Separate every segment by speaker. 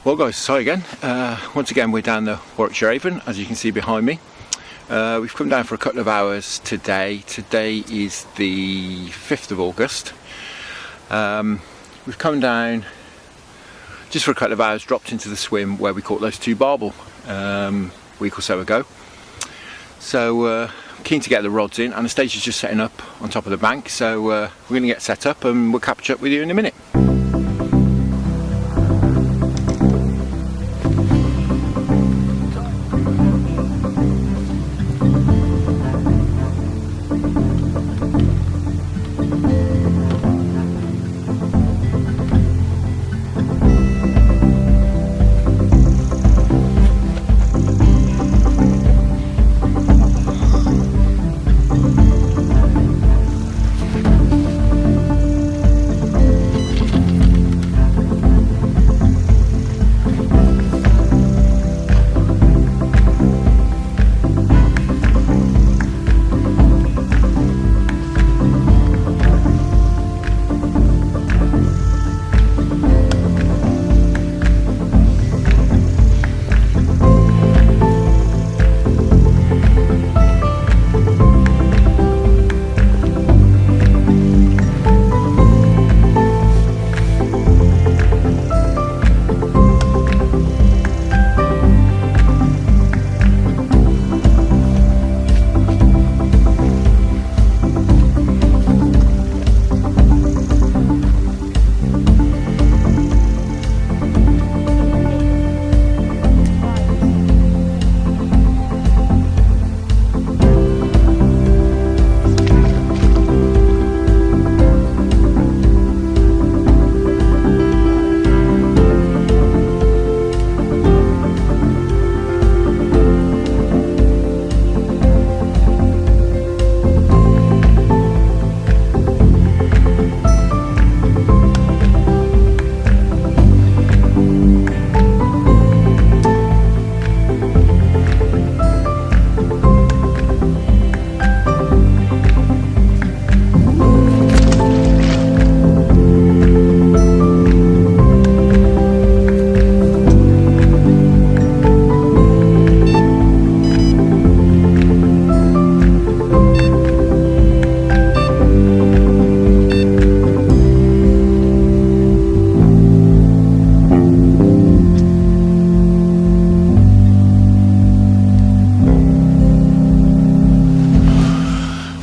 Speaker 1: Well guys, sorry again. Once again we're down the Warwickshire Avon, as you can see behind me. We've come down for a couple of hours today. Today is the 5th of August. We've come down just for a couple of hours, dropped into the swim where we caught those two barbel a week or so ago. So keen to get the rods in. Anastasia's just setting up on top of the bank, so we're going to get set up and we'll catch up with you in a minute.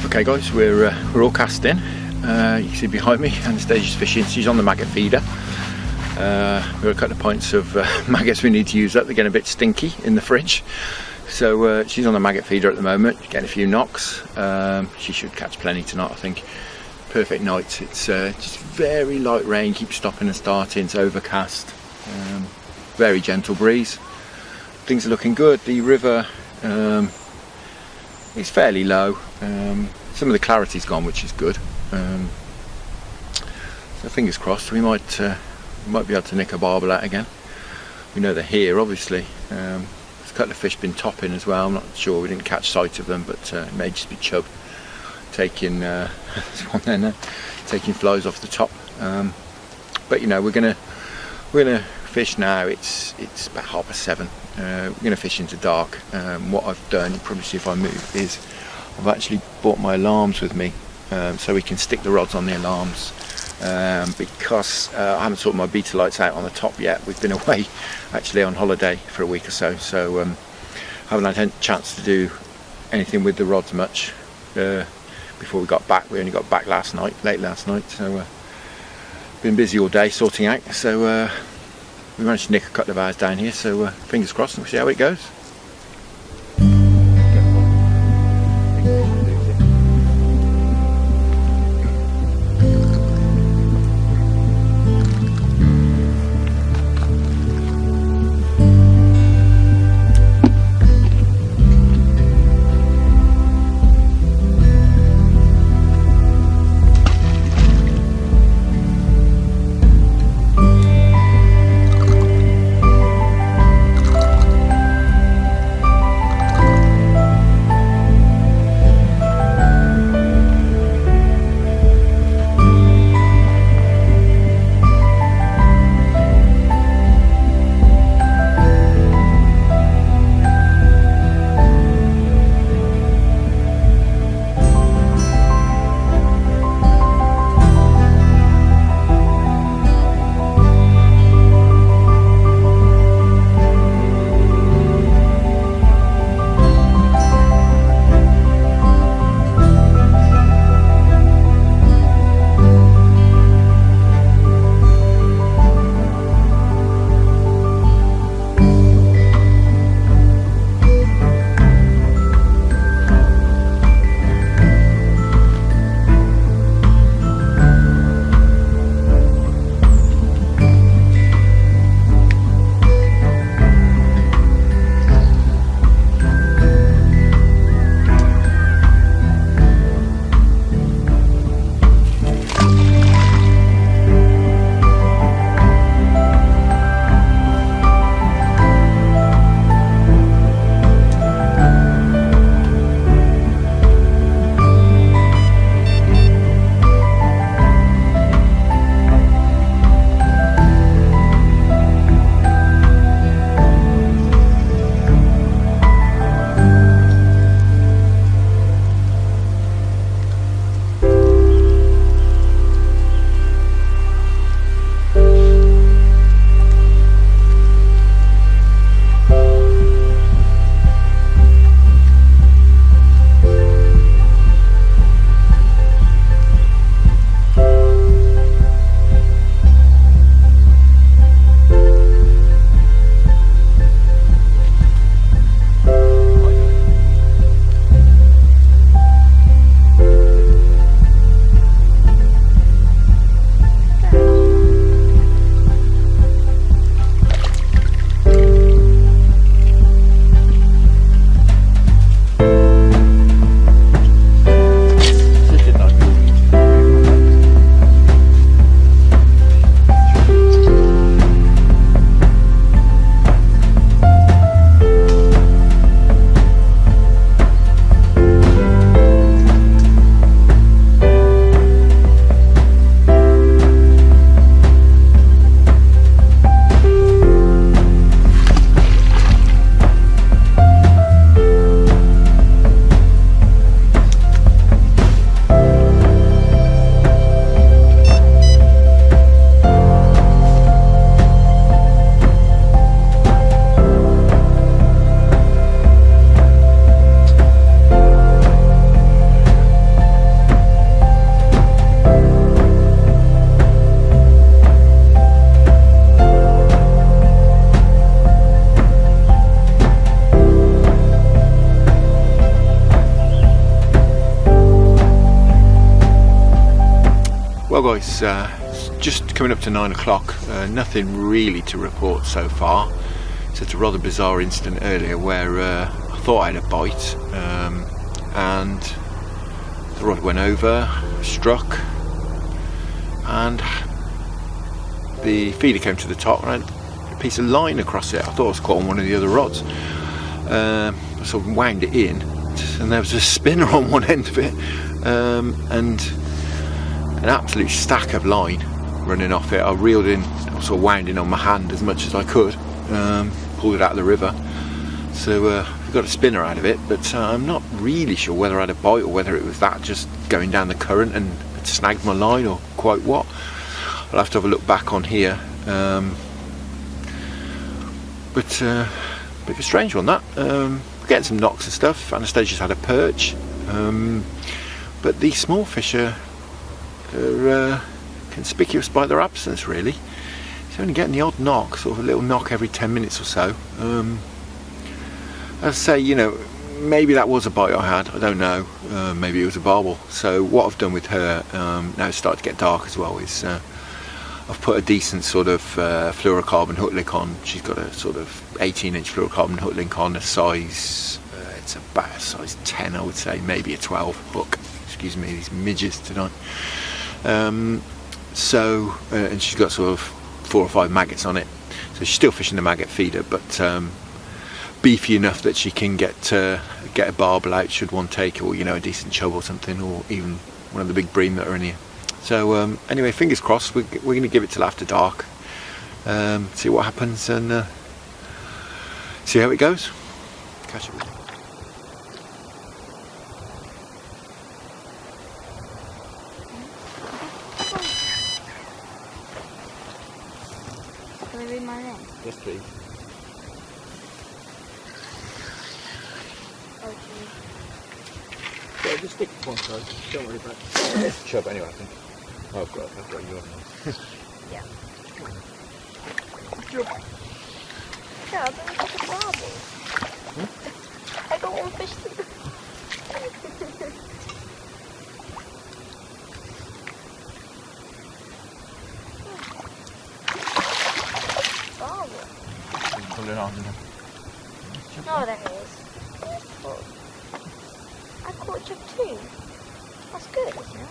Speaker 1: Okay guys, we're all cast in. You can see behind me Anastasia's fishing. She's on the maggot feeder. We've got a couple of pints of maggots we need to use up. They're getting a bit stinky in the fridge. So she's on the maggot feeder at the moment, getting a few knocks. She should catch plenty tonight, I think. Perfect night. It's just very light rain, keeps stopping and starting. It's overcast. Very gentle breeze. Things are looking good. The river is fairly low. Some of the clarity's gone, which is good. So fingers crossed, we might be able to nick a barbel out again. We know they're here, obviously. There's a couple of fish been topping as well. I'm not sure, we didn't catch sight of them, but it may just be chub taking there's one there now, taking flies off the top. But you know, we're gonna fish now. It's about 7:30. We're gonna fish into dark. What I've done, you probably see if I move, is I've actually brought my alarms with me, so we can stick the rods on the alarms, because I haven't sorted my beta lights out on the top yet. We've been away actually on holiday for a week or so, so haven't had a chance to do anything with the rods much before we got back. We only got back late last night, so been busy all day sorting out. So we managed to nick a couple of hours down here, so fingers crossed, and we'll see how it goes. Well guys, it's just coming up to 9 o'clock, nothing really to report so far. So it's a rather bizarre incident earlier where I thought I had a bite, and the rod went over, struck, and the feeder came to the top and I had a piece of line across it. I thought I was caught on one of the other rods. I sort of wound it in, and there was a spinner on one end of it, and an absolute stack of line running off it. I reeled in, I sort of wound in on my hand as much as I could, pulled it out of the river. So we got a spinner out of it, but I'm not really sure whether I had a bite or whether it was that just going down the current and it snagged my line or quite what. I'll have to have a look back on here. But a bit of a strange one that. We're getting some knocks and stuff. Anastasia's had a perch, but these small fish are conspicuous by their absence really. It's only getting the odd knock, sort of a little knock every 10 minutes or so. As I say, you know, maybe that was a bite I had, I don't know. Maybe it was a barbel. So what I've done with her, now it's starting to get dark as well, is I've put a decent sort of fluorocarbon hook link on. She's got a sort of 18-inch fluorocarbon hook link on, a size, it's about a size 10 I would say, maybe a 12 hook. Excuse me, these midges tonight. And she's got sort of 4 or 5 maggots on it. So she's still fishing the maggot feeder, but beefy enough that she can get a barbel out should one take, or you know, a decent chub or something, or even one of the big bream that are in here. So anyway, fingers crossed. We're going to give it till after dark, see what happens, and see how it goes. Catch it.
Speaker 2: Can I read my name?
Speaker 1: Yes, please.
Speaker 2: Oh, geez.
Speaker 1: Yeah, just stick to one side. Don't worry about it. It's chub anyway, I think. Oh, I've got your name.
Speaker 2: Yeah.
Speaker 1: Chub.
Speaker 2: Yeah, I don't want a barbel. I don't want fish to... Barbel.
Speaker 1: Pull it on, isn't it?
Speaker 2: No, there is. I caught chub too. That's good, isn't it?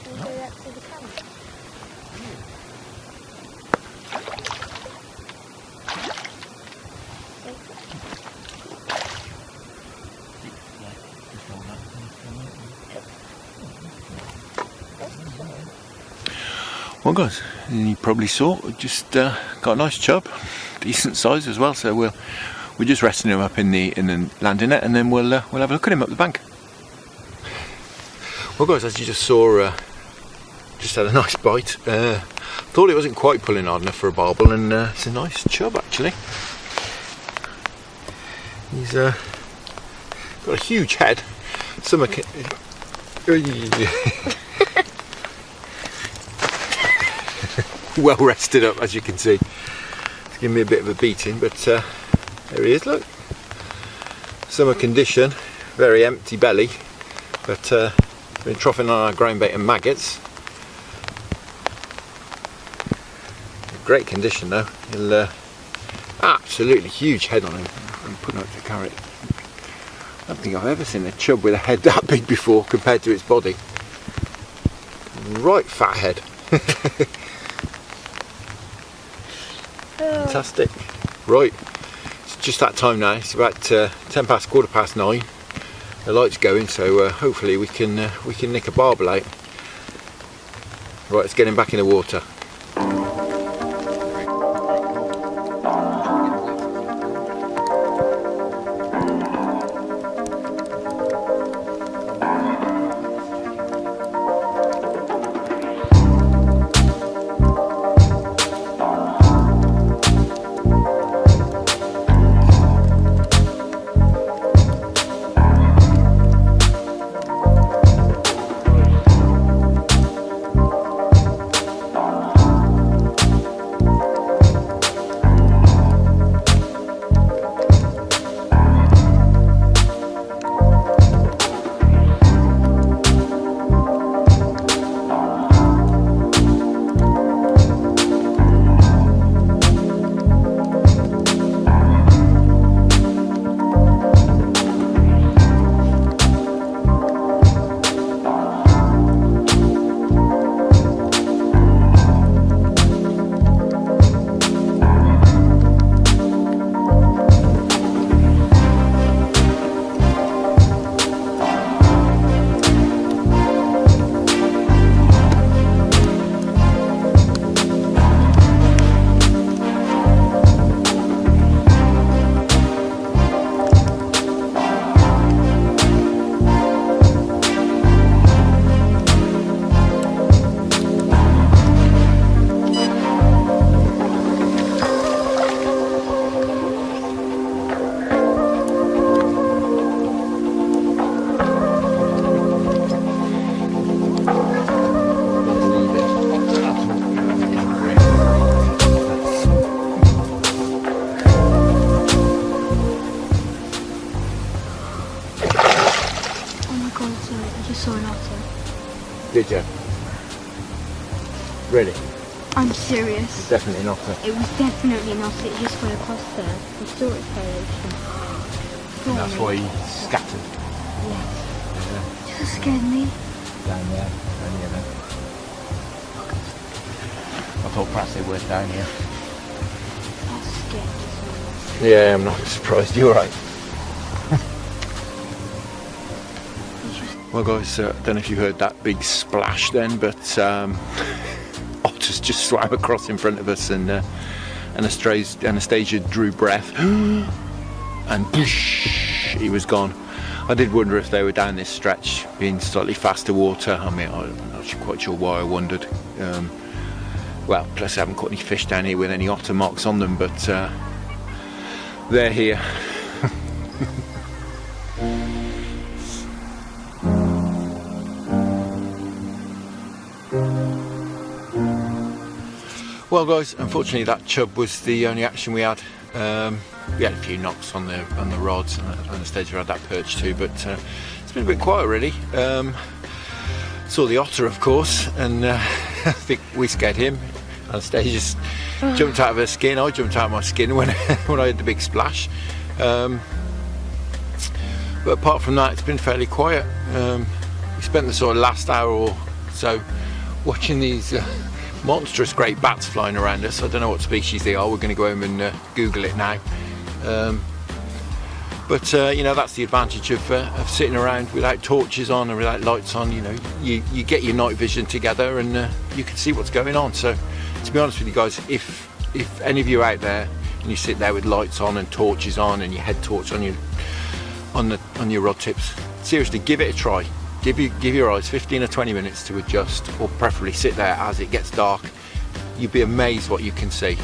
Speaker 2: Can you do that to the camera?
Speaker 1: Well guys, you probably saw, just got a nice chub, decent size as well. So we're just resting him up in the landing net, and then we'll have a look at him up the bank. Well guys, as you just saw, just had a nice bite. Thought it wasn't quite pulling hard enough for a barbel, and it's a nice chub actually. He's got a huge head. Well rested up, as you can see. It's giving me a bit of a beating, but there he is, look. Summer condition, very empty belly, but been troughing on our ground bait and maggots. Great condition though. He'll absolutely huge head on him. I'm putting out the carrot. I don't think I've ever seen a chub with a head that big before compared to its body. Right fat head. Fantastic. Right, it's just that time now. It's about 10 past, 9:15. The light's going, so hopefully we can nick a barbel out. Right, let's get him back in the water. Did you? Really?
Speaker 2: I'm serious.
Speaker 1: It's definitely an otter.
Speaker 2: It was definitely not. It just went across there. I saw its coloration.
Speaker 1: And that's why he scattered.
Speaker 2: Yes.
Speaker 1: Yeah.
Speaker 2: Just scared me.
Speaker 1: Down there, then. I thought perhaps they were down here.
Speaker 2: That's scary.
Speaker 1: Yeah, I'm not surprised. You're right. Well, guys, I don't know if you heard that big splash then, but otters just swam across in front of us, and Anastacia drew breath, and whoosh, he was gone. I did wonder if they were down this stretch, being slightly faster water. I mean, I'm not quite sure why I wondered. Well, plus I haven't caught any fish down here with any otter marks on them, but they're here. Well, guys, unfortunately that chub was the only action we had. We had a few knocks on the rods, and Anastacia had that perch too, but it's been a bit quiet really. Saw the otter, of course, and I think we scared him. Anastacia just jumped out of her skin. I jumped out of my skin when I had the big splash. But apart from that, it's been fairly quiet. We spent the sort of last hour or so watching these monstrous great bats flying around us. I don't know what species they are. We're going to go home and Google it now. But you know, that's the advantage of sitting around without torches on and without lights on. You know, you get your night vision together, and you can see what's going on. So, to be honest with you guys, if any of you are out there and you sit there with lights on and torches on and your head torch on your rod tips, seriously, give it a try. Give your eyes 15 or 20 minutes to adjust, or preferably sit there as it gets dark. You'd be amazed what you can see.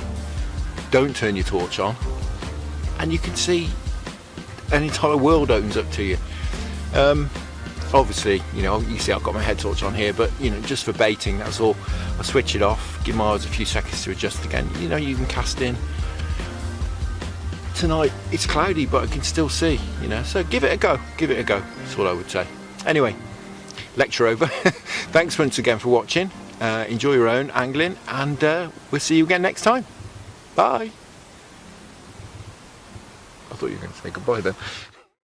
Speaker 1: Don't turn your torch on, and you can see an entire world opens up to you. Obviously, you know, you see I've got my head torch on here, but you know, just for baiting, that's all. I switch it off, give my eyes a few seconds to adjust again. You know, you can cast in. Tonight it's cloudy, but I can still see, you know, so give it a go. That's all I would say. Anyway, lecture over. Thanks once again for watching. Enjoy your own angling, and we'll see you again next time. Bye. I thought you were going to say goodbye then.